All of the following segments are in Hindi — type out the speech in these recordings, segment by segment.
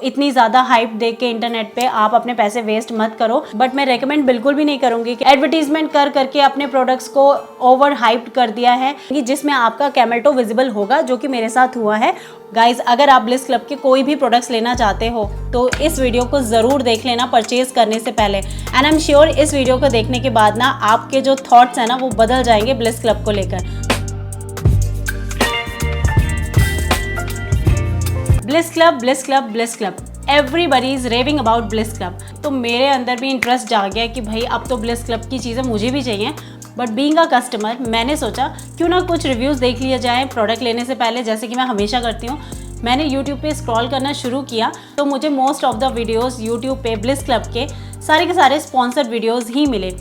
इतनी ज़्यादा हाइप देख के इंटरनेट पे आप अपने पैसे वेस्ट मत करो। बट मैं रेकमेंड बिल्कुल भी नहीं करूँगी कि एडवर्टीजमेंट कर करके अपने प्रोडक्ट्स को ओवर हाइप्ड कर दिया है जिसमें आपका कैमल टो विजिबल होगा, जो कि मेरे साथ हुआ है। गाइज, अगर आप ब्लिस क्लब के कोई भी प्रोडक्ट्स लेना चाहते हो तो इस वीडियो को ज़रूर देख लेना परचेज करने से पहले। एंड आई एम श्योर इस वीडियो को देखने के बाद ना आपके जो थॉट्स हैं ना वो बदल जाएंगे ब्लिस क्लब को लेकर। Bliss club, bliss club, bliss club, everybody is raving about bliss club. तो मेरे अंदर भी इंटरेस्ट जाग गया कि भाई अब तो ब्लिस क्लब की चीज़ें मुझे भी चाहिए। बट बीइंग अ कस्टमर मैंने सोचा क्यों ना कुछ रिव्यूज़ देख लिया जाए प्रोडक्ट लेने से पहले, जैसे कि मैं हमेशा करती हूँ। मैंने यूट्यूब पे स्क्रॉल करना शुरू किया तो मुझे most of the videos YouTube पे ब्लिस क्लब के सारे स्पॉन्सर्ड वीडियोस ही मिले।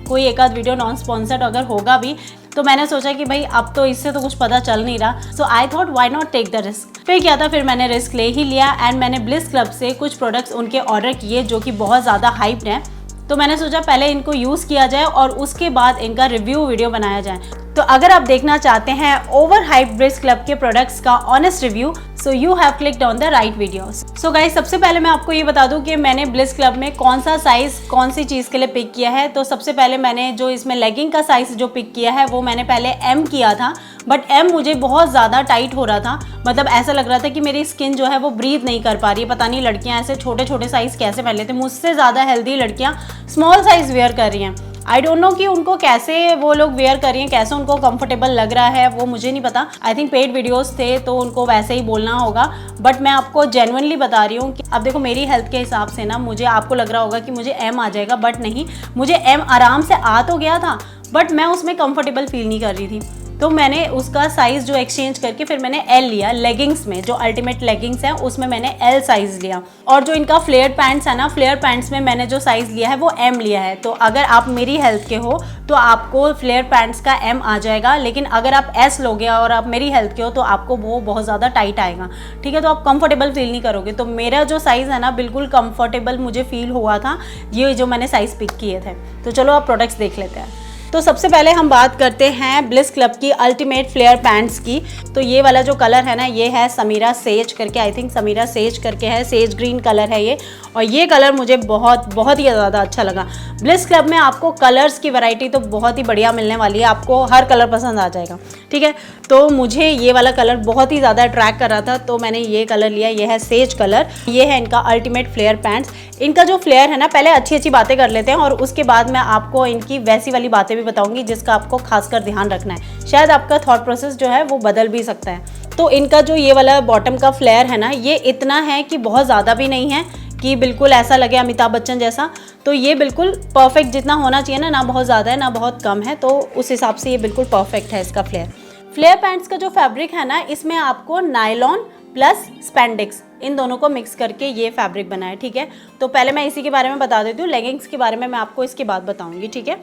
कोई एक आध वीडियो नॉन स्पॉन्सर्ड अगर होगा भी तो मैंने सोचा कि भाई अब तो इससे तो कुछ पता चल नहीं रहा, so I thought why not take the risk. फिर क्या था, फिर मैंने रिस्क ले ही लिया एंड मैंने ब्लिस क्लब से कुछ प्रोडक्ट्स उनके ऑर्डर किए जो कि बहुत ज़्यादा हाइप्ड हैं। तो मैंने सोचा पहले इनको यूज़ किया जाए और उसके बाद इनका रिव्यू वीडियो बनाया जाए। तो अगर आप देखना चाहते हैं ओवर हाइप ब्लिस क्लब के प्रोडक्ट्स का honest review, so you have clicked on the right videos. So guys, सबसे पहले मैं आपको ये बता दूं कि मैंने ब्लिस क्लब में कौन सा साइज़ कौन सी चीज़ के लिए पिक किया है। तो सबसे पहले मैंने जो इसमें लेगिंग का साइज़ जो पिक किया है वो मैंने पहले एम किया था, बट एम मुझे बहुत ज़्यादा टाइट हो रहा था। मतलब ऐसा लग रहा था कि मेरी स्किन जो है वो ब्रीथ नहीं कर पा रही है। पता नहीं लड़कियाँ ऐसे छोटे छोटे साइज़ कैसे पहन लेते हैं। मुझसे ज़्यादा हेल्दी लड़कियाँ स्मॉल साइज़ वेयर कर रही हैं। आई डोंट नो कि उनको कैसे वो लोग वेयर कर रही हैं, कैसे उनको कंफर्टेबल लग रहा है वो मुझे नहीं पता। आई थिंक पेड वीडियोस थे तो उनको वैसे ही बोलना होगा, बट मैं आपको जेन्युइनली बता रही हूँ कि अब देखो मेरी हेल्थ के हिसाब से ना मुझे, आपको लग रहा होगा कि मुझे एम आ जाएगा, बट नहीं, मुझे एम आराम से आ तो गया था बट मैं उसमें कंफर्टेबल फील नहीं कर रही थी। तो मैंने उसका साइज़ जो एक्सचेंज करके फिर मैंने एल लिया। लेगिंग्स में जो अल्टीमेट लेगिंग्स हैं उसमें मैंने एल साइज़ लिया, और जो इनका फ्लेयर पैंट्स है ना, फ्लेयर पैंट्स में मैंने जो साइज़ लिया है वो एम लिया है। तो अगर आप मेरी हेल्थ के हो तो आपको फ्लेयर पैंट्स का एम आ जाएगा, लेकिन अगर आप एस लोगे और आप मेरी हेल्थ के हो तो आपको वो बहुत ज़्यादा टाइट आएगा, ठीक है। तो आप कंफर्टेबल फील नहीं करोगे। तो मेरा जो साइज़ है ना बिल्कुल कंफर्टेबल मुझे फील हुआ था, ये जो मैंने साइज़ पिक किए थे। तो चलो आप प्रोडक्ट्स देख लेते हैं। तो सबसे पहले हम बात करते हैं ब्लिस क्लब की अल्टीमेट फ्लेयर पैंट्स की। तो ये वाला जो कलर है ना ये है समीरा सेज करके, आई थिंक समीरा सेज करके है, सेज ग्रीन कलर है ये, और ये कलर मुझे बहुत ही ज़्यादा अच्छा लगा। ब्लिस क्लब में आपको कलर्स की वैरायटी तो बहुत ही बढ़िया मिलने वाली है, आपको हर कलर पसंद आ जाएगा, ठीक है। तो मुझे ये वाला कलर बहुत ही ज़्यादा अट्रैक्ट कर रहा था तो मैंने ये कलर लिया। ये है सेज कलर, ये है इनका अल्टीमेट फ्लेयर पैंट्स। इनका जो फ्लेयर है ना, पहले अच्छी बातें कर लेते हैं और उसके बाद मैं आपको इनकी वैसी वाली बातें भी बताऊंगी जिसका आपको खासकर ध्यान रखना है। शायद आपका थॉट प्रोसेस जो है वो बदल भी सकता है। तो इनका जो ये वाला बॉटम का फ्लेयर है ना, ये इतना है कि बहुत ज़्यादा भी नहीं है कि बिल्कुल ऐसा लगे अमिताभ बच्चन जैसा। तो ये बिल्कुल परफेक्ट जितना होना चाहिए ना बहुत ज़्यादा है ना बहुत कम है, तो उस हिसाब से ये बिल्कुल परफेक्ट है इसका फ्लेयर। फ्लेयर पैंट्स का जो फैब्रिक है ना, इसमें आपको नायलॉन प्लस स्पैंडेक्स इन दोनों को मिक्स करके ये फैब्रिक बना है, ठीक है। तो पहले मैं इसी के बारे में बता देती हूँ, लेगिंग्स के बारे में मैं आपको इसके बाद बताऊँगी, ठीक है।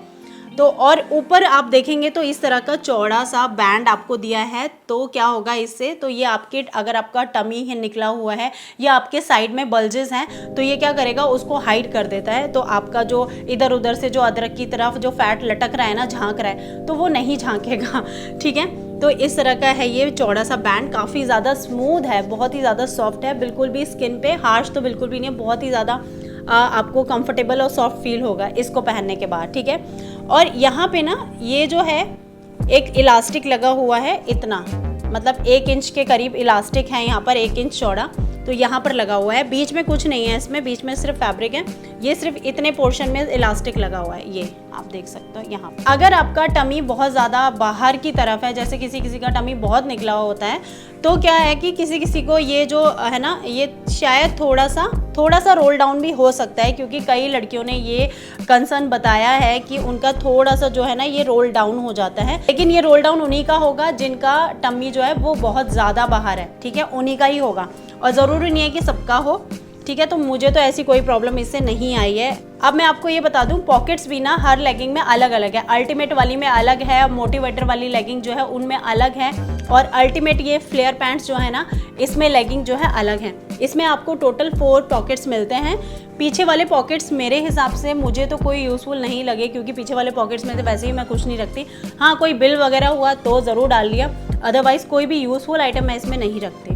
तो और ऊपर आप देखेंगे तो इस तरह का चौड़ा सा बैंड आपको दिया है। तो क्या होगा इससे, तो ये आपके अगर आपका टमी ही निकला हुआ है या आपके साइड में बल्जेस हैं तो ये क्या करेगा, उसको हाइड कर देता है। तो आपका जो इधर उधर से जो अदरक की तरफ जो फैट लटक रहा है ना, झांक रहा है, तो वो नहीं झांकेगा, ठीक है। तो इस तरह का है ये चौड़ा सा बैंड, काफ़ी ज़्यादा स्मूथ है, बहुत ही ज़्यादा सॉफ्ट है, बिल्कुल भी स्किन पे हार्श तो बिल्कुल भी नहीं है, बहुत ही ज़्यादा आपको कंफर्टेबल और सॉफ्ट फील होगा इसको पहनने के बाद, ठीक है। और यहाँ पे ना ये जो है एक इलास्टिक लगा हुआ है, इतना मतलब 1 इंच के करीब इलास्टिक है यहाँ पर, 1 इंच चौड़ा। तो यहाँ पर लगा हुआ है, बीच में कुछ नहीं है इसमें, बीच में सिर्फ फैब्रिक है। ये सिर्फ इतने पोर्शन में इलास्टिक लगा हुआ है, ये आप देख सकते हो यहाँ पर। अगर आपका टमी बहुत ज़्यादा बाहर की तरफ है, जैसे किसी का टमी बहुत निकला होता है, तो क्या है कि किसी को ये जो है ना, ये शायद थोड़ा सा रोल डाउन भी हो सकता है, क्योंकि कई लड़कियों ने ये कंसर्न बताया है कि उनका थोड़ा सा जो है ना ये रोल डाउन हो जाता है। लेकिन ये रोल डाउन उन्हीं का होगा जिनका टमी जो है वो बहुत ज़्यादा बाहर है, ठीक है, उन्हीं का ही होगा, और ज़रूरी नहीं है कि सबका हो, ठीक है। तो मुझे तो ऐसी कोई प्रॉब्लम इससे नहीं आई है। अब मैं आपको ये बता दूं, पॉकेट्स भी ना हर लेगिंग में अलग अलग है। अल्टीमेट वाली में अलग है, मोटिवेटर वाली लेगिंग जो है उनमें अलग है, और अल्टीमेट ये फ्लेयर पैंट्स जो है ना इसमें लेगिंग जो है अलग है। इसमें आपको टोटल 4 पॉकेट्स मिलते हैं। पीछे वाले पॉकेट्स मेरे हिसाब से मुझे तो कोई यूज़फुल नहीं लगे, क्योंकि पीछे वाले पॉकेट्स में तो वैसे ही मैं कुछ नहीं रखती। हाँ, कोई बिल वगैरह हुआ तो ज़रूर डाल लिया, अदरवाइज़ कोई भी यूज़फुल आइटम मैं इसमें नहीं रखती,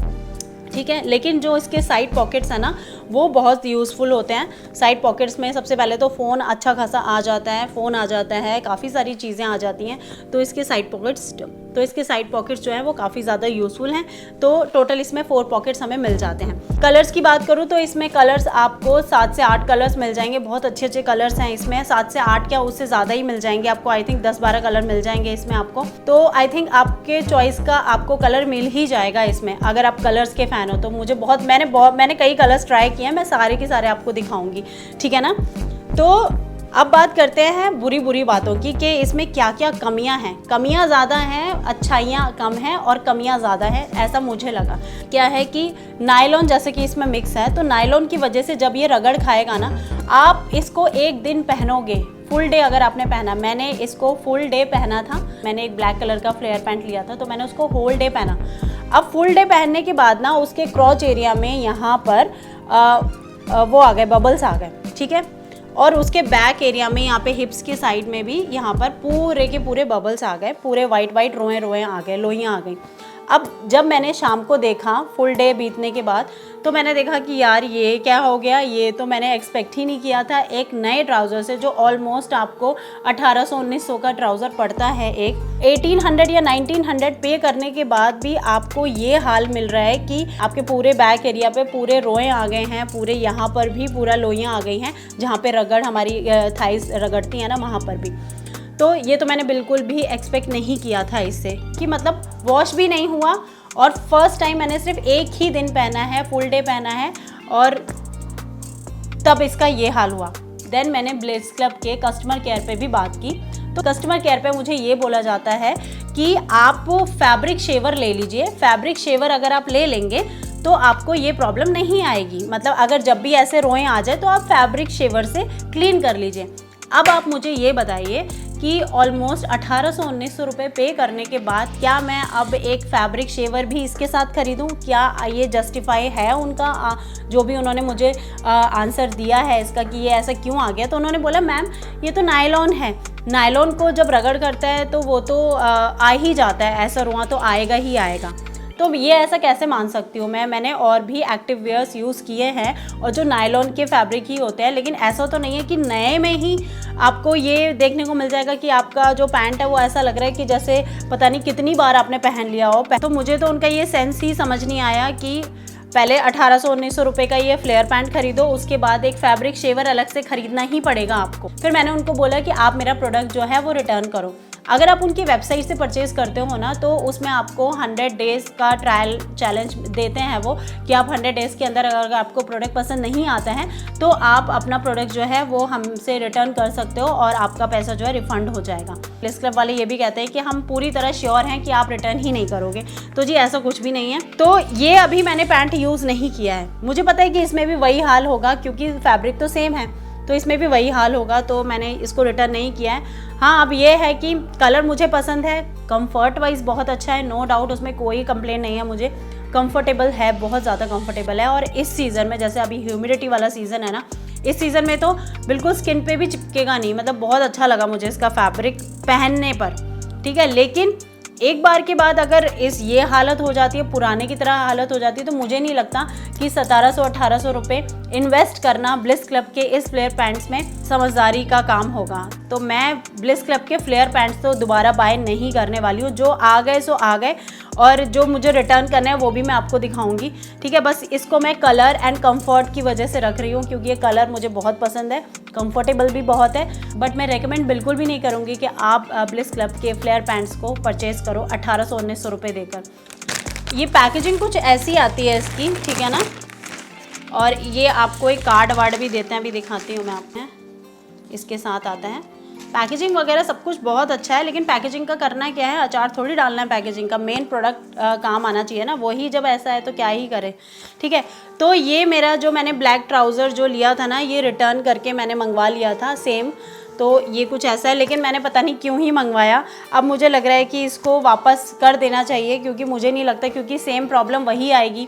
ठीक है। लेकिन जो इसके साइड पॉकेट्स हैं ना वो बहुत यूज़फुल होते हैं। साइड पॉकेट्स में सबसे पहले तो फ़ोन अच्छा खासा आ जाता है, फ़ोन आ जाता है, काफ़ी सारी चीज़ें आ जाती हैं। तो इसके साइड पॉकेट्स जो हैं वो काफ़ी ज़्यादा यूज़फुल हैं। तो टोटल इसमें 4 पॉकेट्स हमें मिल जाते हैं। कलर्स की बात करूँ तो इसमें कलर्स आपको 7 से 8 कलर्स मिल जाएंगे। बहुत अच्छे कलर्स हैं इसमें, 7 से 8 क्या उससे ज़्यादा ही मिल जाएंगे आपको। आई थिंक 10-12 कलर मिल जाएंगे इसमें आपको। तो आई थिंक आपके चॉइस का आपको कलर मिल ही जाएगा इसमें, अगर आप कलर्स के फ़ैन हो तो। मुझे मैंने कई कलर्स ट्राई किए हैं, मैं सारे के सारे आपको दिखाऊंगी, ठीक है ना। तो अब बात करते हैं बुरी बातों की कि इसमें क्या क्या कमियां हैं। कमियां ज़्यादा हैं, अच्छाइयां कम हैं, और कमियां ज़्यादा हैं ऐसा मुझे लगा। क्या है कि नायलॉन जैसे कि इसमें मिक्स है, तो नायलॉन की वजह से जब ये रगड़ खाएगा ना, आप इसको एक दिन पहनोगे, फुल डे अगर आपने पहना, मैंने इसको फुल डे पहना था। मैंने एक ब्लैक कलर का फ्लेयर पैंट लिया था, तो मैंने उसको होल डे पहना। अब फुल डे पहनने के बाद ना उसके क्रॉच एरिया में यहाँ पर वो आ गए, बबल्स आ गए, ठीक है। और उसके बैक एरिया में यहाँ पे हिप्स के साइड में भी यहाँ पर पूरे के पूरे बबल्स आ गए, पूरे वाइट रोए आ गए, लोइयाँ आ गई। अब जब मैंने शाम को देखा फुल डे बीतने के बाद, तो मैंने देखा कि यार ये क्या हो गया, ये तो मैंने एक्सपेक्ट ही नहीं किया था। एक नए ट्राउज़र से जो ऑलमोस्ट आपको 1800-1900 का ट्राउज़र पड़ता है, एक 1800 या 1900 पे करने के बाद भी आपको ये हाल मिल रहा है कि आपके पूरे बैक एरिया पे पूरे रोए आ गए हैं, पूरे यहाँ पर भी पूरा लोइयाँ आ गई हैं, जहाँ पे रगड़ हमारी थाइस रगड़ती है ना वहाँ पर भी। तो ये तो मैंने बिल्कुल भी एक्सपेक्ट नहीं किया था इससे, कि मतलब वॉश भी नहीं हुआ, और फर्स्ट टाइम मैंने सिर्फ एक ही दिन पहना है, फुल डे पहना है, और तब इसका ये हाल हुआ। देन मैंने ब्लेस क्लब के कस्टमर केयर पे भी बात की, तो कस्टमर केयर पे मुझे ये बोला जाता है कि आप फैब्रिक शेवर ले लीजिए। फैब्रिक शेवर अगर आप ले लेंगे तो आपको ये प्रॉब्लम नहीं आएगी। मतलब अगर जब भी ऐसे रोएं आ जाए तो आप फैब्रिक शेवर से क्लीन कर लीजिए। अब आप मुझे ये बताइए कि ऑलमोस्ट 1800-1900 रुपये पे करने के बाद क्या मैं अब एक फैब्रिक शेवर भी इसके साथ ख़रीदूँ? क्या ये जस्टिफाई है उनका, जो भी उन्होंने मुझे आंसर दिया है इसका कि ये ऐसा क्यों आ गया? तो उन्होंने बोला मैम ये तो नायलॉन है, नायलॉन को जब रगड़ करता है तो वो तो आ ही जाता है, ऐसा रुआं तो आएगा ही आएगा। तो ये ऐसा कैसे मान सकती हूँ मैंने और भी एक्टिव वेयर्स यूज़ किए हैं और जो नायलॉन के फैब्रिक ही होते हैं, लेकिन ऐसा तो नहीं है कि नए में ही आपको ये देखने को मिल जाएगा कि आपका जो पैंट है वो ऐसा लग रहा है कि जैसे पता नहीं कितनी बार आपने पहन लिया हो। तो मुझे तो उनका ये सेंस ही समझ नहीं आया कि पहले 1800-1900 रुपये का ये फ्लेयर पैंट खरीदो, उसके बाद एक फैब्रिक शेवर अलग से खरीदना ही पड़ेगा आपको। फिर मैंने उनको बोला कि आप मेरा प्रोडक्ट जो है वो रिटर्न करो। अगर आप उनकी वेबसाइट से परचेज़ करते हो ना, तो उसमें आपको 100 डेज़ का ट्रायल चैलेंज देते हैं वो, कि आप 100 डेज़ के अंदर अगर आपको प्रोडक्ट पसंद नहीं आता है तो आप अपना प्रोडक्ट जो है वो हमसे रिटर्न कर सकते हो और आपका पैसा जो है रिफ़ंड हो जाएगा। ब्लेस क्लब वाले ये भी कहते हैं कि हम पूरी तरह श्योर हैं कि आप रिटर्न ही नहीं करोगे। तो जी ऐसा कुछ भी नहीं है। तो ये अभी मैंने पैंट यूज़ नहीं किया है, मुझे पता है कि इसमें भी वही हाल होगा क्योंकि फैब्रिक तो सेम है, तो इसमें भी वही हाल होगा, तो मैंने इसको रिटर्न नहीं किया है। हाँ, अब ये है कि कलर मुझे पसंद है, कंफर्ट वाइज बहुत अच्छा है, नो डाउट, उसमें कोई कंप्लेन नहीं है। मुझे कंफर्टेबल है, बहुत ज़्यादा कंफर्टेबल है। और इस सीज़न में, जैसे अभी ह्यूमिडिटी वाला सीज़न है ना, इस सीज़न में तो बिल्कुल स्किन पे भी चिपकेगा नहीं। मतलब बहुत अच्छा लगा मुझे इसका फैब्रिक पहनने पर, ठीक है। लेकिन एक बार के बाद अगर ये हालत हो जाती है, पुराने की तरह हालत हो जाती है, तो मुझे नहीं लगता कि 1700-1800 रुपये इन्वेस्ट करना ब्लिस क्लब के इस फ्लेयर पैंट्स में समझदारी का काम होगा। तो मैं ब्लिस क्लब के फ्लेयर पैंट्स तो दोबारा बाय नहीं करने वाली हूँ। जो आ गए सो आ गए, और जो मुझे रिटर्न करना है वो भी मैं आपको दिखाऊंगी, ठीक है। बस इसको मैं कलर एंड कंफर्ट की वजह से रख रही हूँ, क्योंकि ये कलर मुझे बहुत पसंद है, कंफर्टेबल भी बहुत है। बट मैं रेकमेंड बिल्कुल भी नहीं करूँगी कि आप ब्लिस क्लब के फ्लेयर पैंट्स को परचेज़ करो 1800-1900 रुपये देकर। ये पैकेजिंग कुछ ऐसी आती है इसकी, ठीक है ना। और ये आपको एक कार्ड वार्ड भी देते हैं, अभी दिखाती हूँ मैं आपको, इसके साथ आता है। पैकेजिंग वगैरह सब कुछ बहुत अच्छा है, लेकिन पैकेजिंग का करना क्या है, अचार थोड़ी डालना है पैकेजिंग का, मेन प्रोडक्ट काम आना चाहिए ना, वही जब ऐसा है तो क्या ही करे, ठीक है। तो ये मेरा जो मैंने ब्लैक ट्राउज़र जो लिया था ना, ये रिटर्न करके मैंने मंगवा लिया था सेम। तो ये कुछ ऐसा है, लेकिन मैंने पता नहीं क्यों ही मंगवाया। अब मुझे लग रहा है कि इसको वापस कर देना चाहिए, क्योंकि मुझे नहीं लगता, क्योंकि सेम प्रॉब्लम वही आएगी,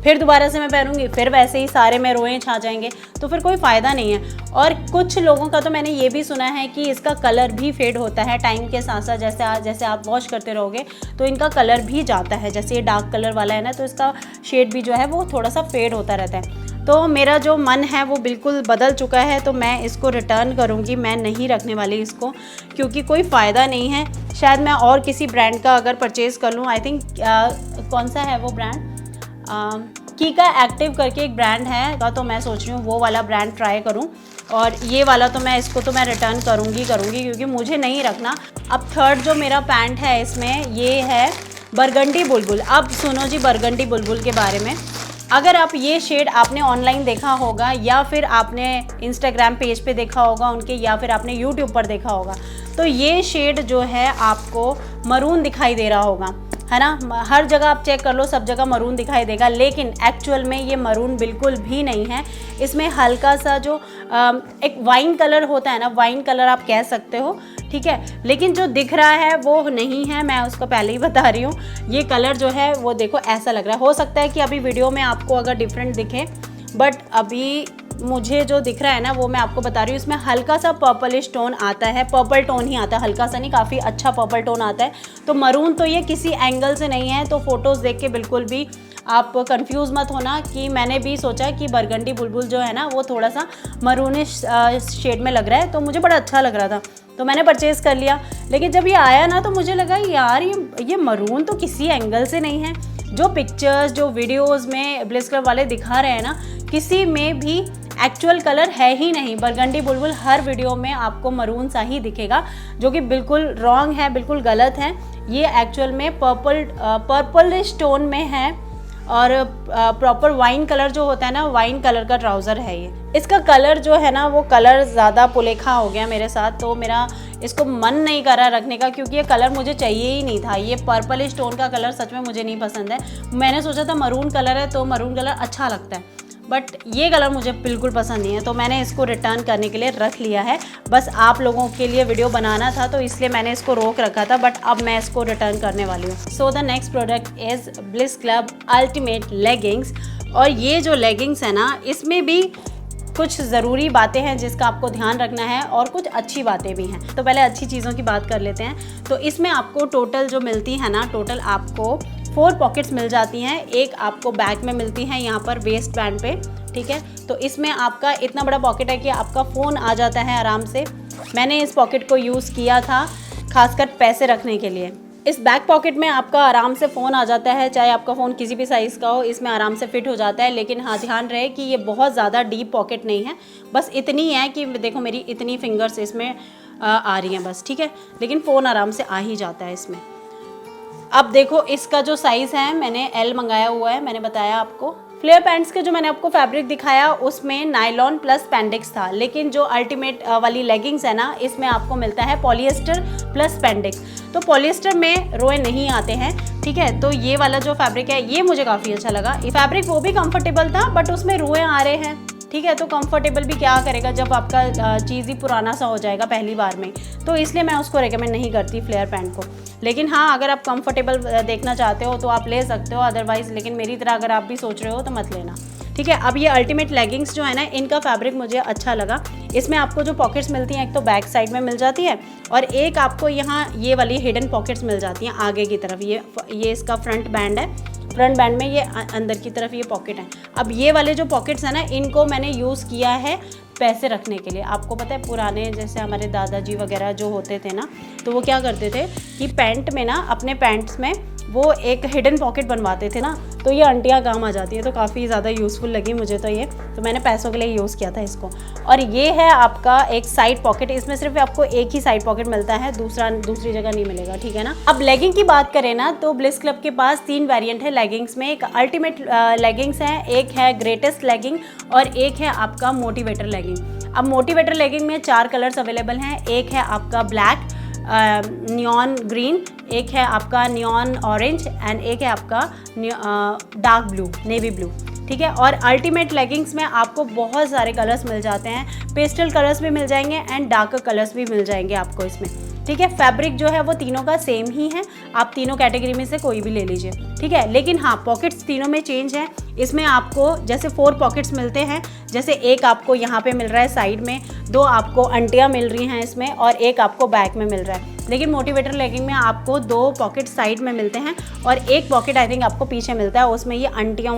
फिर दोबारा से मैं पहनूंगी, फिर वैसे ही सारे में रोएं छा जाएंगे, तो फिर कोई फ़ायदा नहीं है। और कुछ लोगों का तो मैंने ये भी सुना है कि इसका कलर भी फेड होता है टाइम के साथ साथ, जैसे आप वॉश करते रहोगे तो इनका कलर भी जाता है। जैसे ये डार्क कलर वाला है ना, तो इसका शेड भी जो है वो थोड़ा सा फेड होता रहता है। तो मेरा जो मन है वो बिल्कुल बदल चुका है, तो मैं इसको रिटर्न करूँगी, मैं नहीं रखने वाली इसको, क्योंकि कोई फ़ायदा नहीं है। शायद मैं और किसी ब्रांड का अगर परचेज़ कर लूँ, आई थिंक कौन सा है वो ब्रांड, कीका एक्टिव करके एक ब्रांड है, तो मैं सोच रही हूँ वो वाला ब्रांड ट्राई करूँ। और ये वाला तो मैं इसको तो मैं रिटर्न करूँगी क्योंकि मुझे नहीं रखना। अब थर्ड जो मेरा पैंट है इसमें, ये है बरगंडी बुलबुल। अब सुनो जी बरगंडी बुलबुल के बारे में। अगर आप ये शेड आपने ऑनलाइन देखा होगा, या फिर आपने इंस्टाग्राम पेज पे देखा होगा उनके, या फिर आपने यूट्यूब पर देखा होगा, तो ये शेड जो है आपको मरून दिखाई दे रहा होगा, है ना। हर जगह आप चेक कर लो, सब जगह मरून दिखाई देगा, लेकिन एक्चुअल में ये मरून बिल्कुल भी नहीं है। इसमें हल्का सा जो एक वाइन कलर होता है ना, वाइन कलर आप कह सकते हो, ठीक है, लेकिन जो दिख रहा है वो नहीं है। मैं उसको पहले ही बता रही हूँ, ये कलर जो है वो देखो ऐसा लग रहा है। हो सकता है कि अभी वीडियो में आपको अगर डिफरेंट दिखे, बट अभी मुझे जो दिख रहा है ना वो मैं आपको बता रही हूँ। इसमें हल्का सा पर्पलिश टोन आता है, पर्पल टोन ही आता है, हल्का सा नहीं, काफ़ी अच्छा पर्पल टोन आता है। तो मरून तो ये किसी एंगल से नहीं है, तो फोटोज़ देख के बिल्कुल भी आप कंफ्यूज मत होना कि मैंने भी सोचा कि बरगंडी बुलबुल जो है ना वो थोड़ा सा मरूनिश शेड में लग रहा है, तो मुझे बड़ा अच्छा लग रहा था, तो मैंने परचेज़ कर लिया। लेकिन जब ये आया ना तो मुझे लगा यार ये मरून तो किसी एंगल से नहीं है। जो पिक्चर्स, जो वीडियोस में ब्लिस क्लब वाले दिखा रहे हैं ना, किसी में भी एक्चुअल कलर है ही नहीं। बरगंडी बुलबुल हर वीडियो में आपको मरून सा ही दिखेगा, जो कि बिल्कुल रॉन्ग है, बिल्कुल गलत है। ये एक्चुअल में पर्पलिश टोन में है, और प्रॉपर वाइन कलर जो होता है ना, वाइन कलर का ट्राउज़र है ये। इसका कलर जो है ना वो कलर ज़्यादा पुलेखा हो गया मेरे साथ, तो मेरा इसको मन नहीं कर रहा रखने का, क्योंकि ये कलर मुझे चाहिए ही नहीं था। ये पर्पलिश टोन का कलर सच में मुझे नहीं पसंद है। मैंने सोचा था मरून कलर है तो मरून कलर अच्छा लगता है, बट ये कलर मुझे बिल्कुल पसंद नहीं है, तो मैंने इसको रिटर्न करने के लिए रख लिया है। बस आप लोगों के लिए वीडियो बनाना था तो इसलिए मैंने इसको रोक रखा था, बट अब मैं इसको रिटर्न करने वाली हूँ। So the next product is bliss club ultimate leggings. और ये जो लेगिंग्स है ना, इसमें भी कुछ ज़रूरी बातें हैं जिसका आपको ध्यान रखना है, और कुछ अच्छी बातें भी हैं। तो पहले अच्छी चीज़ों की बात कर लेते हैं। तो इसमें आपको टोटल जो मिलती है ना, टोटल आपको 4 पॉकेट्स मिल जाती हैं। एक आपको बैक में मिलती है यहाँ पर वेस्ट बैंड पे, ठीक है। तो इसमें आपका इतना बड़ा पॉकेट है कि आपका फ़ोन आ जाता है आराम से। मैंने इस पॉकेट को यूज़ किया था खासकर पैसे रखने के लिए। इस बैक पॉकेट में आपका आराम से फ़ोन आ जाता है, चाहे आपका फ़ोन किसी भी साइज़ का हो, इसमें आराम से फिट हो जाता है। लेकिन हाँ, ध्यान रहे कि ये बहुत ज़्यादा डीप पॉकेट नहीं है, बस इतनी है कि देखो मेरी इतनी फिंगर्स इसमें आ रही हैं बस, ठीक है। लेकिन फ़ोन आराम से आ ही जाता है इसमें। अब देखो इसका जो साइज़ है, मैंने एल मंगाया हुआ है, मैंने बताया आपको। फ्लेयर पैंट्स के जो मैंने आपको फैब्रिक दिखाया उसमें नायलॉन प्लस स्पैंडेक्स था, लेकिन जो अल्टीमेट वाली लेगिंग्स है ना, इसमें आपको मिलता है पॉलिएस्टर प्लस स्पैंडेक्स। तो पॉलिएस्टर में रोए नहीं आते हैं, ठीक है। तो ये वाला जो फैब्रिक है ये मुझे काफ़ी अच्छा लगा। ये फैब्रिक वो भी कंफर्टेबल था, बट उसमें रोए आ रहे हैं, ठीक है। तो कंफर्टेबल भी क्या करेगा जब आपका चीज़ ही पुराना सा हो जाएगा पहली बार में, तो इसलिए मैं उसको रेकमेंड नहीं करती फ्लेयर पैंट को। लेकिन हाँ, अगर आप कंफर्टेबल देखना चाहते हो तो आप ले सकते हो, अदरवाइज़ लेकिन मेरी तरह अगर आप भी सोच रहे हो तो मत लेना, ठीक है। अब ये अल्टीमेट लेगिंग्स जो है ना, इनका फैब्रिक मुझे अच्छा लगा। इसमें आपको जो पॉकेट्स मिलती हैं, एक तो बैक साइड में मिल जाती है, और एक आपको यहाँ ये वाली हिडन पॉकेट्स मिल जाती हैं आगे की तरफ। ये इसका फ्रंट बैंड है, फ्रंट बैंड में ये अंदर की तरफ ये पॉकेट है। अब ये वाले जो पॉकेट्स हैं ना, इनको मैंने यूज़ किया है पैसे रखने के लिए। आपको पता है पुराने जैसे हमारे दादाजी वगैरह जो होते थे ना, तो वो क्या करते थे कि पैंट में ना, अपने पैंट्स में वो एक हिडन पॉकेट बनवाते थे ना, तो ये आंटियाँ काम आ जाती है। तो काफ़ी ज़्यादा यूज़फुल लगी मुझे तो ये, तो मैंने पैसों के लिए यूज़ किया था इसको। और ये है आपका एक साइड पॉकेट, इसमें सिर्फ आपको एक ही साइड पॉकेट मिलता है, दूसरी जगह नहीं मिलेगा, ठीक है ना। अब लेगिंग की बात करें ना, तो ब्लिस क्लब के पास 3 वेरिएंट है लेगिंग्स में। एक अल्टीमेट लेगिंग्स है, एक है ग्रेटेस्ट लेगिंग, और एक है आपका मोटिवेटर लेगिंग। अब मोटिवेटर लेगिंग में 4 कलर्स अवेलेबल हैं। एक है आपका ब्लैक, नियॉन ग्रीन, एक है आपका नियॉन ऑरेंज, एंड एक है आपका डार्क ब्लू, नेवी ब्लू, ठीक है। और अल्टीमेट लेगिंग्स में आपको बहुत सारे कलर्स मिल जाते हैं, पेस्टल कलर्स भी मिल जाएंगे एंड डार्क कलर्स भी मिल जाएंगे आपको इसमें, ठीक है। फैब्रिक जो है वो तीनों का सेम ही है, आप तीनों कैटेगरी में से कोई भी ले लीजिए, ठीक है। लेकिन हाँ, पॉकेट्स तीनों में चेंज है। इसमें आपको जैसे 4 पॉकेट्स मिलते हैं, जैसे एक आपको यहाँ पे मिल रहा है साइड में, 2 आपको अंटियाँ मिल रही हैं इसमें, और एक आपको बैक में मिल रहा है। लेकिन मोटिवेटर लेगिंग में आपको 2 पॉकेट साइड में मिलते हैं और एक पॉकेट आई थिंक आपको पीछे मिलता है। उसमें ये अंटियों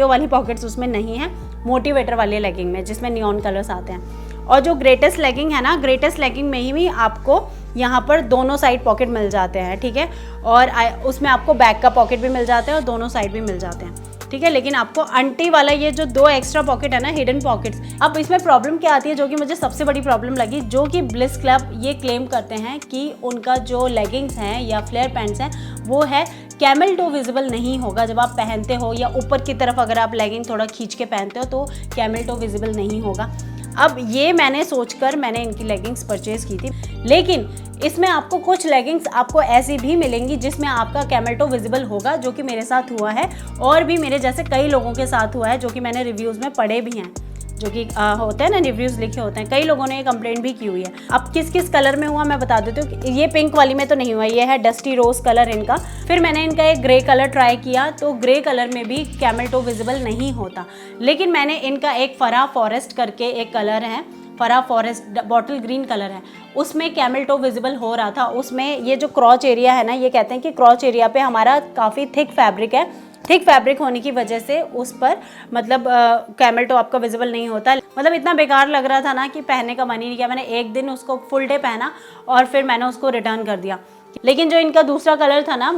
वाली पॉकेट्स उसमें नहीं है मोटिवेटर वाली लेगिंग में, जिसमें नियॉन कलर्स आते हैं। और जो ग्रेटेस्ट लेगिंग है ना, ग्रेटेस्ट लेगिंग में ही आपको यहाँ पर दोनों साइड पॉकेट मिल जाते हैं, ठीक है। और उसमें आपको बैक का पॉकेट भी मिल जाता है और दोनों साइड भी मिल जाते हैं, ठीक है। लेकिन आपको अंटी वाला ये जो 2 एक्स्ट्रा पॉकेट है ना, हिडन पॉकेट्स, अब इसमें प्रॉब्लम क्या आती है, जो कि मुझे सबसे बड़ी प्रॉब्लम लगी, जो कि ब्लिस क्लब ये क्लेम करते हैं कि उनका जो लेगिंग्स हैं या फ्लेयर पैंट्स हैं वो है कैमल टो विजिबल नहीं होगा जब आप पहनते हो, या ऊपर की तरफ अगर आप लेगिंग थोड़ा खींच के पहनते हो तो कैमल टो विजिबल नहीं होगा। अब ये मैंने सोचकर मैंने इनकी लेगिंग्स परचेज़ की थी, लेकिन इसमें आपको कुछ लेगिंग्स आपको ऐसी भी मिलेंगी जिसमें आपका कैमल टो विजिबल होगा, जो कि मेरे साथ हुआ है और भी मेरे जैसे कई लोगों के साथ हुआ है, जो कि मैंने रिव्यूज़ में पढ़े भी हैं, जो कि होते हैं ना, रिव्यूज़ लिखे होते हैं। कई लोगों ने ये कंप्लेंट भी की हुई है। अब किस किस कलर में हुआ मैं बता देती हूँ। ये पिंक वाली में तो नहीं हुआ, ये है डस्टी रोज़ कलर इनका। फिर मैंने इनका एक ग्रे कलर ट्राई किया, तो ग्रे कलर में भी कैमल टो विजिबल नहीं होता। लेकिन मैंने इनका एक फरा फॉरेस्ट करके एक कलर है, फरा फॉरेस्ट बॉटल ग्रीन कलर है, उसमें कैमल टो विजिबल हो रहा था। उसमें ये जो क्रॉच एरिया है ना, ये कहते हैं कि क्रॉच एरिया पे हमारा काफ़ी थिक फैब्रिक है, थिक फैब्रिक होने की वजह से उस पर मतलब कैमल टो आपका विजिबल नहीं होता। मतलब इतना बेकार लग रहा था ना कि पहनने का मन ही नहीं किया। मैंने एक दिन उसको फुल डे पहना और फिर मैंने उसको रिटर्न कर दिया। लेकिन जो इनका दूसरा कलर था ना,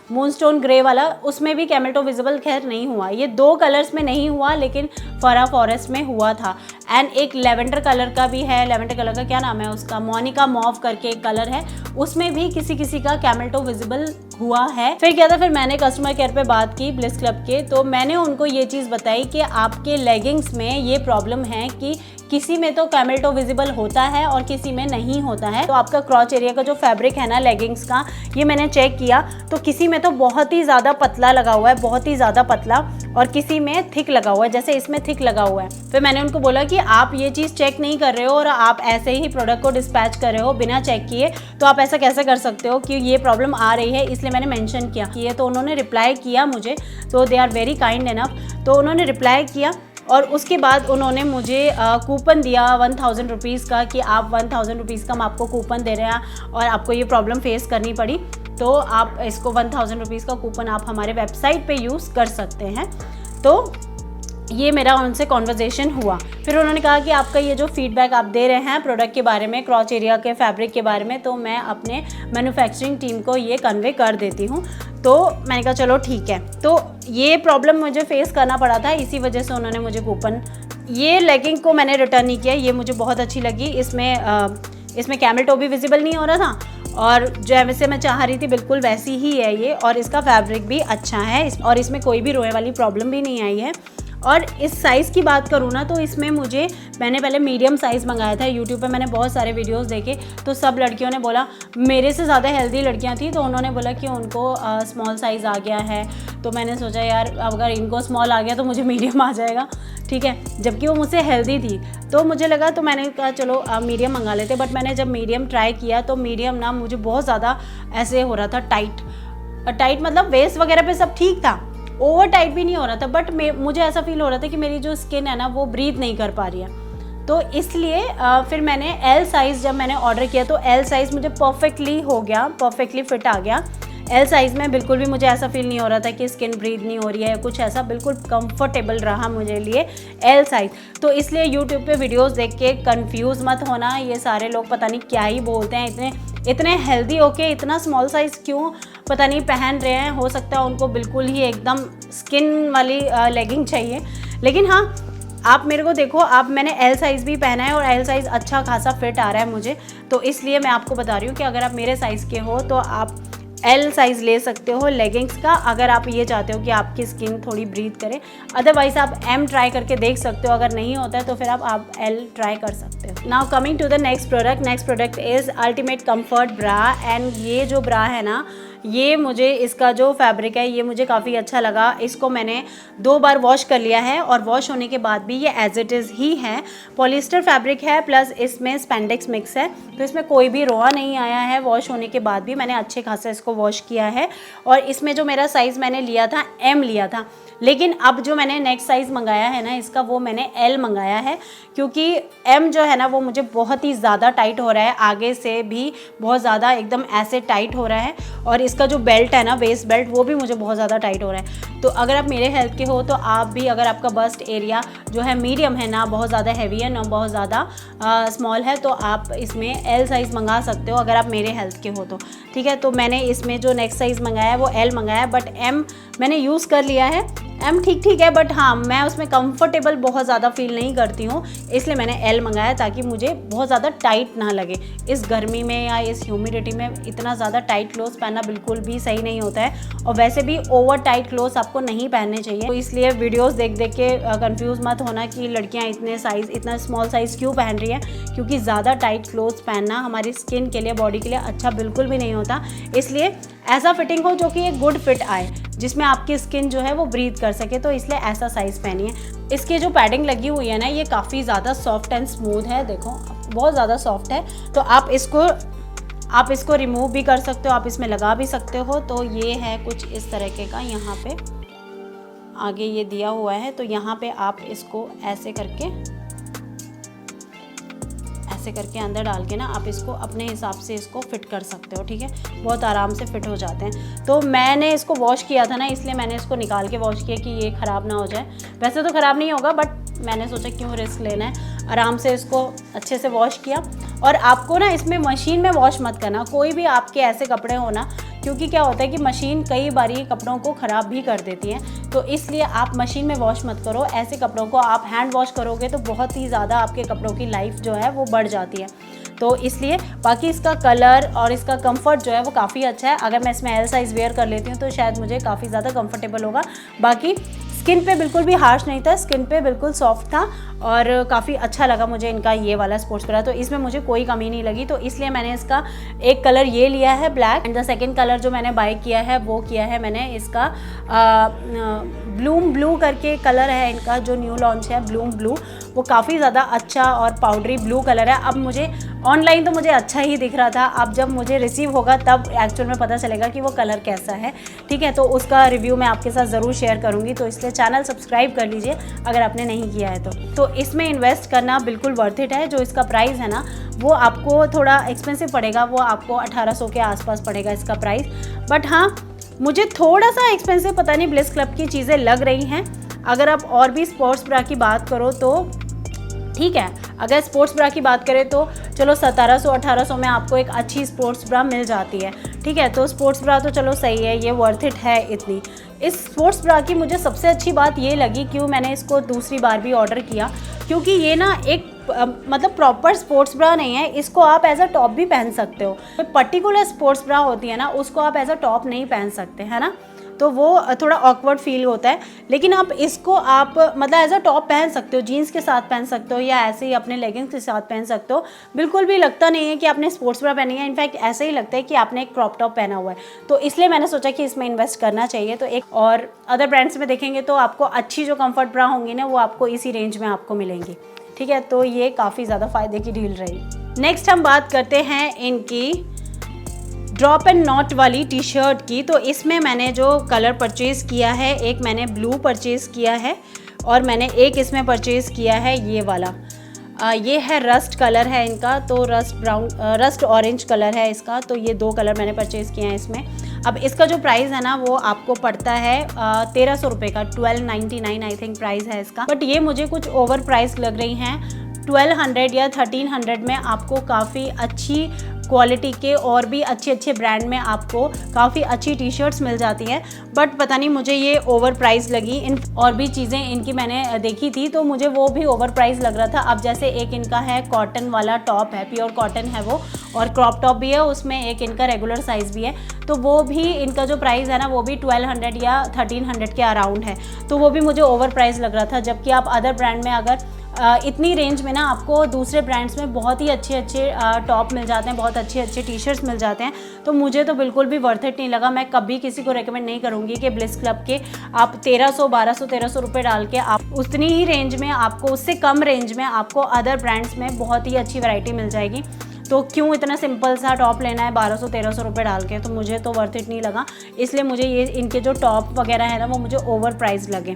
मूनस्टोन ग्रे वाला, उसमें भी कैमल टो विजिबल खैर नहीं हुआ। ये 2 कलर्स में नहीं हुआ, लेकिन फरा फॉरेस्ट में हुआ था। एंड एक लेवेंडर कलर का भी है, लेवेंडर कलर का क्या नाम है उसका, मोनिका मॉव करके एक कलर है, उसमें भी किसी किसी का कैमल टो विजिबल हुआ है। फिर क्या था, फिर मैंने कस्टमर केयर पे बात की ब्लिस क्लब के, तो मैंने उनको ये चीज़ बताई कि आपके लेगिंग्स में ये प्रॉब्लम है कि किसी में तो कैमल टो विजिबल होता है और किसी में नहीं होता है। तो आपका क्रॉच एरिया का जो फैब्रिक है ना लेगिंग्स का, ये मैंने चेक किया तो किसी में तो बहुत ही ज़्यादा पतला लगा हुआ है, बहुत ही ज़्यादा पतला, और किसी में थिक लगा हुआ है, जैसे इसमें थिक लगा हुआ है। फिर मैंने उनको बोला कि आप ये चीज़ चेक नहीं कर रहे हो और आप ऐसे ही प्रोडक्ट को डिस्पैच कर रहे हो बिना चेक किए, तो आप ऐसा कैसे कर सकते हो कि ये प्रॉब्लम आ रही है। इसलिए मैंने मेंशन किया कि ये, तो उन्होंने रिप्लाई किया मुझे, तो they are very kind enough, तो उन्होंने रिप्लाई किया। और उसके बाद उन्होंने मुझे कूपन दिया 1000 रुपीज़ का, कि आप 1000 रुपीज़ का हम आपको कूपन दे रहे हैं और आपको ये प्रॉब्लम फेस करनी पड़ी, तो आप इसको 1000 रुपीज़ का कूपन आप हमारे वेबसाइट पे यूज़ कर सकते हैं। तो ये मेरा उनसे कॉन्वर्जेसन हुआ। फिर उन्होंने कहा कि आपका ये जो फीडबैक आप दे रहे हैं प्रोडक्ट के बारे में, क्रॉच एरिया के फैब्रिक के बारे में, तो मैं अपने मैन्युफैक्चरिंग टीम को ये कन्वे कर देती हूँ। तो मैंने कहा चलो ठीक है। तो ये प्रॉब्लम मुझे फेस करना पड़ा था, इसी वजह से उन्होंने मुझे कूपन, ये लेगिंग को मैंने रिटर्न नहीं किया, ये मुझे बहुत अच्छी लगी। इसमें कैमल टो भी विजिबल नहीं हो रहा था और जैसे मैं चाह रही थी बिल्कुल वैसी ही है ये, और इसका फैब्रिक भी अच्छा है और इसमें कोई भी रोए वाली प्रॉब्लम भी नहीं आई है। और इस साइज़ की बात करूँ ना, तो इसमें मैंने पहले मीडियम साइज़ मंगाया था। यूट्यूब पे मैंने बहुत सारे वीडियोस देखे, तो सब लड़कियों ने बोला, मेरे से ज़्यादा हेल्दी लड़कियां थी, तो उन्होंने बोला कि उनको स्मॉल साइज़ आ गया है। तो मैंने सोचा यार अगर इनको स्मॉल आ गया तो मुझे मीडियम आ जाएगा, ठीक है, जबकि वो मुझसे हेल्दी थी। तो मुझे लगा, तो मैंने कहा चलो मीडियम मंगा लेते। बट मैंने जब मीडियम ट्राई किया तो मीडियम ना मुझे बहुत ज़्यादा ऐसे हो रहा था टाइट, मतलब वेस्ट वगैरह पे सब ठीक था, ओवर टाइट भी नहीं हो रहा था, बट मुझे ऐसा फील हो रहा था कि मेरी जो स्किन है ना वो ब्रीथ नहीं कर पा रही है। तो इसलिए फिर मैंने एल साइज़ जब मैंने ऑर्डर किया तो एल साइज़ मुझे परफेक्टली हो गया, परफेक्टली फिट आ गया। एल साइज़ में बिल्कुल भी मुझे ऐसा फील नहीं हो रहा था कि स्किन ब्रीथ नहीं हो रही है, कुछ ऐसा, बिल्कुल कंफर्टेबल रहा मुझे लिए एल साइज़। तो इसलिए यूट्यूब पे वीडियोस देख के कंफ्यूज मत होना, ये सारे लोग पता नहीं क्या ही बोलते हैं, इतने हेल्दी होके इतना स्मॉल साइज़ क्यों पता नहीं पहन रहे हैं। हो सकता है उनको बिल्कुल ही एकदम स्किन वाली लेगिंग चाहिए। लेकिन हाँ, आप मेरे को देखो, मैंने एल साइज़ भी पहना है और एल साइज़ अच्छा खासा फिट आ रहा है मुझे। तो इसलिए मैं आपको बता रही हूँ कि अगर आप मेरे साइज़ के हो तो आप एल साइज़ ले सकते हो लेगिंग्स का, अगर आप ये चाहते हो कि आपकी स्किन थोड़ी ब्रीथ करे। अदरवाइज आप एम ट्राई करके देख सकते हो, अगर नहीं होता है तो फिर आप एल ट्राई कर सकते हो। Now coming to the next product is ultimate comfort bra. And ये जो ब्रा है ना, ये मुझे इसका जो फैब्रिक है ये मुझे काफ़ी अच्छा लगा। इसको मैंने 2 बार वॉश कर लिया है और वॉश होने के बाद भी ये एज इट इज़ ही है। पॉलिस्टर फैब्रिक है प्लस इसमें स्पेंडेक्स मिक्स है, तो इसमें कोई भी रोआ नहीं आया है। वॉश होने के बाद भी मैंने अच्छे खासा इसको वॉश किया है। और इसमें जो मेरा साइज़ मैंने लिया था M लिया था, लेकिन अब जो मैंने नेक्स्ट साइज़ मंगाया है ना इसका, वो मैंने L मंगाया है, क्योंकि M जो है ना वो मुझे बहुत ही ज़्यादा टाइट हो रहा है, आगे से भी बहुत ज़्यादा एकदम ऐसे टाइट हो रहा है। और इसका जो बेल्ट है ना, वेस्ट बेल्ट, वो भी मुझे बहुत ज़्यादा टाइट हो रहा है। तो अगर आप मेरे हेल्थ के हो तो आप भी, अगर आपका बस्ट एरिया जो है मीडियम है ना, बहुत ज़्यादा हैवी है ना बहुत ज़्यादा स्मॉल है, तो आप इसमें L साइज़ मंगा सकते हो अगर आप मेरे हेल्थ के हो तो। ठीक है, तो मैंने इसमें जो नेक्स्ट साइज़ मंगाया है वो L मंगाया है, बट M मैंने यूज़ कर लिया है। M ठीक है, बट हाँ मैं उसमें कंफर्टेबल बहुत ज़्यादा फील नहीं करती हूँ, इसलिए मैंने L मंगाया ताकि मुझे बहुत ज़्यादा टाइट ना लगे। इस गर्मी में या इस ह्यूमिडिटी में इतना ज़्यादा टाइट क्लोथ्स पहनना बिल्कुल भी सही नहीं होता है, और वैसे भी ओवर टाइट क्लोथ्स आपको नहीं पहनने चाहिए। तो इसलिए वीडियोस देख के कंफ्यूज मत होना कि लड़कियाँ इतना स्मॉल साइज़ क्यों पहन रही हैं, क्योंकि ज़्यादा टाइट क्लोथ्स पहनना हमारी स्किन के लिए, बॉडी के लिए अच्छा बिल्कुल भी नहीं होता। इसलिए ऐसा फिटिंग हो जो कि एक गुड फिट आए, जिसमें आपकी स्किन जो है वो ब्रीथ कर सके, तो इसलिए ऐसा साइज़ पहनिए। इसकी जो पैडिंग लगी हुई है ना, ये काफ़ी ज़्यादा सॉफ्ट एंड स्मूथ है, देखो बहुत ज़्यादा सॉफ्ट है। तो आप इसको रिमूव भी कर सकते हो, आप इसमें लगा भी सकते हो। तो ये है कुछ इस तरीके का, यहाँ पे आगे ये दिया हुआ है, तो यहाँ पे आप इसको ऐसे करके अंदर डाल के ना आप इसको अपने हिसाब से इसको फिट कर सकते हो। ठीक है, बहुत आराम से फिट हो जाते हैं। तो मैंने इसको वॉश किया था ना, इसलिए मैंने इसको निकाल के वॉश किया कि ये ख़राब ना हो जाए। वैसे तो ख़राब नहीं होगा, बट मैंने सोचा क्यों रिस्क लेना है, आराम से इसको अच्छे से वॉश किया। और आपको ना इसमें मशीन में वॉश मत करना, कोई भी आपके ऐसे कपड़े हो ना, क्योंकि क्या होता है कि मशीन कई बारी कपड़ों को ख़राब भी कर देती है, तो इसलिए आप मशीन में वॉश मत करो। ऐसे कपड़ों को आप हैंड वॉश करोगे तो बहुत ही ज़्यादा आपके कपड़ों की लाइफ जो है वो बढ़ जाती है। तो इसलिए बाकी इसका कलर और इसका कंफर्ट जो है वो काफ़ी अच्छा है। अगर मैं इसमें L साइज़ वेयर कर लेती हूँ तो शायद मुझे काफ़ी ज़्यादा कंफर्टेबल होगा। बाकी स्किन पे बिल्कुल भी हार्श नहीं था, स्किन पे बिल्कुल सॉफ्ट था और काफ़ी अच्छा लगा मुझे इनका ये वाला स्पोर्ट्स ब्रा। तो इसमें मुझे कोई कमी नहीं लगी, तो इसलिए मैंने इसका एक कलर ये लिया है black, and the second colour जो मैंने बाय किया है वो किया है मैंने इसका ब्लूम ब्लू करके कलर है इनका, जो न्यू लॉन्च है ब्लूम ब्लू, वो काफ़ी ज़्यादा अच्छा और पाउडरी ब्लू कलर है। अब मुझे ऑनलाइन तो मुझे अच्छा ही दिख रहा था, अब जब मुझे रिसीव होगा तब एक्चुअल में पता चलेगा कि वो कलर कैसा है। ठीक है, तो उसका रिव्यू मैं आपके साथ ज़रूर शेयर करूँगी, तो इसलिए चैनल सब्सक्राइब कर लीजिए अगर आपने नहीं किया है तो इसमें इन्वेस्ट करना बिल्कुल वर्थ इट है। जो इसका प्राइस है ना वो आपको थोड़ा एक्सपेंसिव पड़ेगा, वो आपको 1800 के आसपास पड़ेगा इसका प्राइस, बट हाँ मुझे थोड़ा सा एक्सपेंसिव पता नहीं ब्लिस क्लब की चीज़ें लग रही हैं। अगर आप और भी स्पोर्ट्स ब्रा की बात करो तो ठीक है, अगर स्पोर्ट्स ब्रा की बात करें तो चलो 1700-1800 में आपको एक अच्छी स्पोर्ट्स ब्रा मिल जाती है। ठीक है, तो स्पोर्ट्स ब्रा तो चलो सही है, ये वर्थ इट है इतनी। इस स्पोर्ट्स ब्रा की मुझे सबसे अच्छी बात ये लगी, क्यों मैंने इसको दूसरी बार भी ऑर्डर किया, क्योंकि ये ना एक मतलब प्रॉपर स्पोर्ट्स ब्रा नहीं है, इसको आप एज अ टॉप भी पहन सकते हो। तो पर्टिकुलर स्पोर्ट्स ब्रा होती है ना, उसको आप एज अ टॉप नहीं पहन सकते, है ना, तो वो थोड़ा ऑकवर्ड फील होता है। लेकिन आप इसको आप मतलब एज अ टॉप पहन सकते हो, जीन्स के साथ पहन सकते हो या ऐसे ही अपने लेगिंग्स के साथ पहन सकते हो। बिल्कुल भी लगता नहीं है कि आपने स्पोर्ट्स ब्रा पहनी है, इनफैक्ट ऐसे ही लगता है कि आपने एक क्रॉप टॉप पहना हुआ है। तो इसलिए मैंने सोचा कि इसमें इन्वेस्ट करना चाहिए। तो एक और अदर ब्रांड्स में देखेंगे तो आपको अच्छी जो कम्फर्ट ब्रा होंगी ना वो आपको इसी रेंज में आपको मिलेंगी। ठीक है, तो ये काफ़ी ज़्यादा फ़ायदे की डील रही। नेक्स्ट हम बात करते हैं इनकी ड्रॉप एंड नॉट वाली टी शर्ट की। तो इसमें मैंने जो कलर परचेज़ किया है, एक मैंने ब्लू परचेज़ किया है और मैंने एक इसमें परचेज़ किया है ये वाला, ये है रस्ट कलर है इनका, तो रस्ट ऑरेंज कलर है इसका। तो ये 2 कलर मैंने परचेज़ किए हैं इसमें। अब इसका जो प्राइस है ना वो आपको पड़ता है 1300 रुपये का, 1299 आई थिंक प्राइस है इसका, बट ये मुझे कुछ ओवर प्राइस लग रही हैं। 1200 या 1300 में आपको काफ़ी अच्छी क्वालिटी के और भी अच्छे ब्रांड में आपको काफ़ी अच्छी टी शर्ट्स मिल जाती हैं, बट पता नहीं मुझे ये ओवर प्राइस लगी। इन और भी चीज़ें इनकी मैंने देखी थी तो मुझे वो भी ओवर प्राइस लग रहा था। अब जैसे एक इनका है कॉटन वाला टॉप है, प्योर कॉटन है वो, और क्रॉप टॉप भी है उसमें, एक इनका रेगुलर साइज़ भी है, तो वो भी इनका जो प्राइस है ना वो भी 1200 या 1300 के अराउंड है, तो वो भी मुझे ओवर प्राइस लग रहा था। जबकि आप अदर ब्रांड में अगर इतनी रेंज में ना आपको दूसरे ब्रांड्स में बहुत ही अच्छे अच्छे टॉप मिल जाते हैं, बहुत अच्छे अच्छे टी शर्ट्स मिल जाते हैं। तो मुझे तो बिल्कुल भी वर्थ इट नहीं लगा। मैं कभी किसी को रेकमेंड नहीं करूँगी कि ब्लिस क्लब के आप 1300 रुपये डाल के आप उतनी ही रेंज में, आपको उससे कम रेंज में आपको अदर ब्रांड्स में बहुत ही अच्छी वैरायटी मिल जाएगी। तो क्यों इतना सिंपल सा टॉप लेना है 1200-1300 रुपये डाल के, तो मुझे तो वर्थ इट नहीं लगा। इसलिए मुझे ये इनके जो टॉप वगैरह है ना वो मुझे ओवर प्राइस लगे।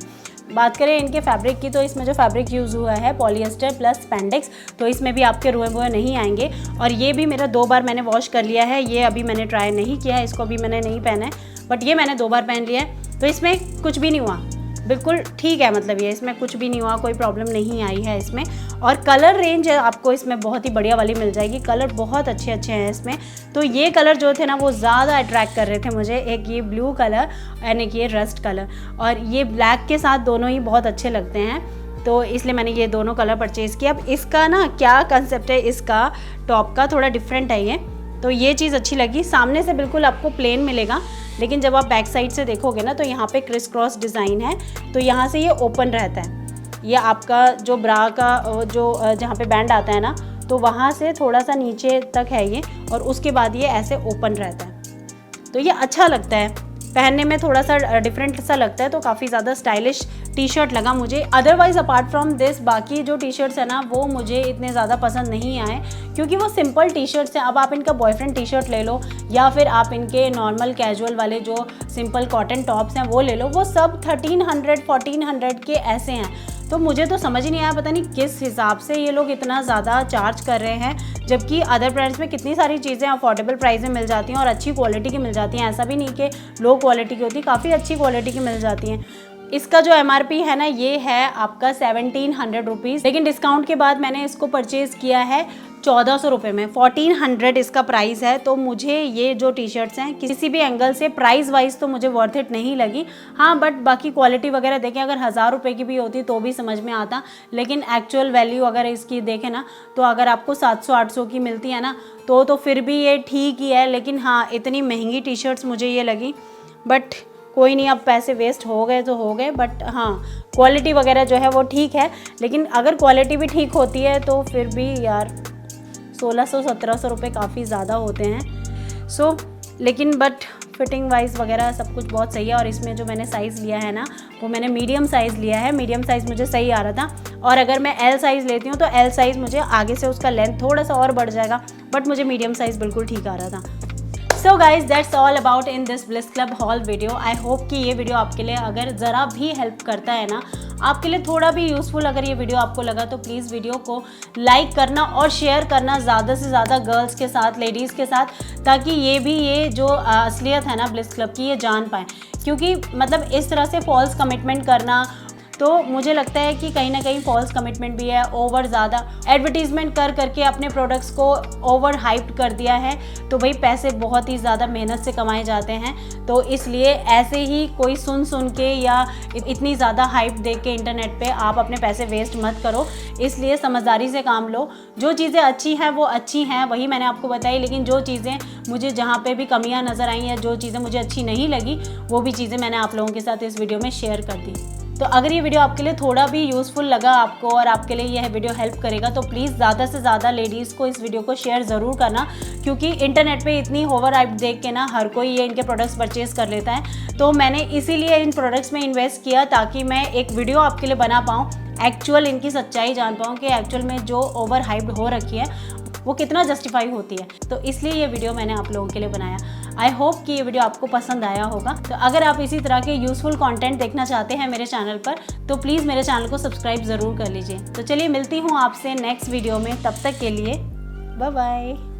बात करें इनके फैब्रिक की, तो इसमें जो फैब्रिक यूज़ हुआ है पॉलिएस्टर प्लस स्पैंडेक्स, तो इसमें भी आपके रुए वुए नहीं आएंगे। और ये भी मेरा 2 बार मैंने वॉश कर लिया है, ये अभी मैंने ट्राई नहीं किया है, इसको अभी मैंने नहीं पहना है, बट ये मैंने 2 बार पहन लिया है। तो इसमें कुछ भी नहीं हुआ, बिल्कुल ठीक है, मतलब ये इसमें कुछ भी नहीं हुआ, कोई प्रॉब्लम नहीं आई है इसमें। और कलर रेंज आपको इसमें बहुत ही बढ़िया वाली मिल जाएगी, कलर बहुत अच्छे अच्छे हैं इसमें। तो ये कलर जो थे ना वो ज़्यादा अट्रैक्ट कर रहे थे मुझे, एक ये ब्लू कलर एंड एक ये रस्ट कलर, और ये ब्लैक के साथ दोनों ही बहुत अच्छे लगते हैं, तो इसलिए मैंने ये दोनों कलर परचेज़ किया। अब इसका ना क्या कंसेप्ट है, इसका टॉप का थोड़ा डिफरेंट है ये, तो ये चीज़ अच्छी लगी। सामने से बिल्कुल आपको प्लेन मिलेगा, लेकिन जब आप बैक साइड से देखोगे ना तो यहाँ पे क्रिस क्रॉस डिज़ाइन है, तो यहाँ से ये ओपन रहता है। ये आपका जो ब्रा का जो जहाँ पे बैंड आता है ना, तो वहाँ से थोड़ा सा नीचे तक है ये, और उसके बाद ये ऐसे ओपन रहता है। तो ये अच्छा लगता है पहनने में, थोड़ा सा डिफरेंट सा लगता है, तो काफ़ी ज़्यादा स्टाइलिश टी शर्ट लगा मुझे। अदरवाइज़ अपार्ट फ्रॉम दिस बाकी जो टी शर्ट्स है ना वो मुझे इतने ज़्यादा पसंद नहीं आए, क्योंकि वो सिंपल टी शर्ट्स हैं। अब आप इनका बॉयफ्रेंड टी शर्ट ले लो, या फिर आप इनके नॉर्मल कैजुअल वाले जो सिंपल कॉटन टॉप्स हैं वो ले लो, वो सब 1300-1400 के ऐसे हैं। तो मुझे तो समझ ही नहीं आया, पता नहीं किस हिसाब से ये लोग इतना ज़्यादा चार्ज कर रहे हैं, जबकि अदर ब्रांड्स में कितनी सारी चीज़ें अफोर्डेबल प्राइस में मिल जाती हैं और अच्छी क्वालिटी की मिल जाती हैं। ऐसा भी नहीं कि लो क्वालिटी की होती, काफ़ी अच्छी क्वालिटी की मिल जाती हैं। इसका जो MRP है ना ये है आपका 1700 रुपीज़, लेकिन डिस्काउंट के बाद मैंने इसको परचेज़ किया है 1400 रुपये में, 1400 इसका प्राइस है। तो मुझे ये जो टी शर्ट्स हैं किसी भी एंगल से प्राइस वाइज तो मुझे वर्थ इट नहीं लगी। हाँ, बट बाकी क्वालिटी वगैरह देखें, अगर 1000 रुपये की भी होती तो भी समझ में आता, लेकिन एक्चुअल वैल्यू अगर इसकी देखें ना, तो अगर आपको 700-800 की मिलती है ना तो फिर भी ये ठीक ही है। लेकिन हाँ, इतनी महंगी टी शर्ट्स मुझे ये लगी, बट कोई नहीं, अब पैसे वेस्ट हो गए तो हो गए। बट हाँ, क्वालिटी वगैरह जो है वो ठीक है, लेकिन अगर क्वालिटी भी ठीक होती है तो फिर भी यार 1600-1700 रुपये काफ़ी ज़्यादा होते हैं। लेकिन बट फिटिंग वाइज वगैरह सब कुछ बहुत सही है। और इसमें जो मैंने साइज़ लिया है ना वो मैंने मीडियम साइज़ लिया है, मीडियम साइज़ मुझे सही आ रहा था। और अगर मैं L साइज़ लेती हूँ तो L साइज़ मुझे आगे से उसका लेंथ थोड़ा सा और बढ़ जाएगा, बट मुझे मीडियम साइज़ बिल्कुल ठीक आ रहा था। So guys that's all about in this bliss club hall video. I hope कि ये वीडियो आपके लिए अगर ज़रा भी हेल्प करता है ना, आपके लिए थोड़ा भी यूज़फुल अगर ये वीडियो आपको लगा, तो प्लीज़ वीडियो को लाइक करना और शेयर करना ज़्यादा से ज़्यादा गर्ल्स के साथ, लेडीज़ के साथ, ताकि ये जो असलियत है ना ब्लिस क्लब की ये जान पाएँ। क्योंकि मतलब इस तरह से फॉल्स कमिटमेंट करना, तो मुझे लगता है कि कहीं ना कहीं फॉल्स कमिटमेंट भी है। ओवर ज़्यादा एडवर्टीज़मेंट करके अपने प्रोडक्ट्स को ओवर हाइप्ड कर दिया है, तो भाई पैसे बहुत ही ज़्यादा मेहनत से कमाए जाते हैं। तो इसलिए ऐसे ही कोई सुन के या इतनी ज़्यादा हाइप देख के इंटरनेट पे आप अपने पैसे वेस्ट मत करो। इसलिए समझदारी से काम लो। जो चीज़ें अच्छी हैं वो अच्छी हैं, वही मैंने आपको बताई, लेकिन जो चीज़ें मुझे जहाँ पे भी कमियाँ नज़र आई या जो चीज़ें मुझे अच्छी नहीं लगी, वो भी चीज़ें मैंने आप लोगों के साथ इस वीडियो में शेयर कर दी। तो अगर ये वीडियो आपके लिए थोड़ा भी यूज़फुल लगा आपको और आपके लिए यह वीडियो हेल्प करेगा, तो प्लीज़ ज़्यादा से ज़्यादा लेडीज़ को इस वीडियो को शेयर ज़रूर करना, क्योंकि इंटरनेट पे इतनी ओवर हाइप देख के ना हर कोई ये इनके प्रोडक्ट्स परचेज़ कर लेता है। तो मैंने इसीलिए इन प्रोडक्ट्स में इन्वेस्ट किया ताकि मैं एक वीडियो आपके लिए बना पाऊँ, एक्चुअल इनकी सच्चाई जान पाऊँ कि एक्चुअल में जो ओवर हाइप्ड हो रखी है वो कितना जस्टिफाई होती है। तो इसलिए ये वीडियो मैंने आप लोगों के लिए बनाया। आई होप कि ये वीडियो आपको पसंद आया होगा। तो अगर आप इसी तरह के यूज़फुल कंटेंट देखना चाहते हैं मेरे चैनल पर, तो प्लीज़ मेरे चैनल को सब्सक्राइब ज़रूर कर लीजिए। तो चलिए मिलती हूँ आपसे नेक्स्ट वीडियो में, तब तक के लिए बाय बाय।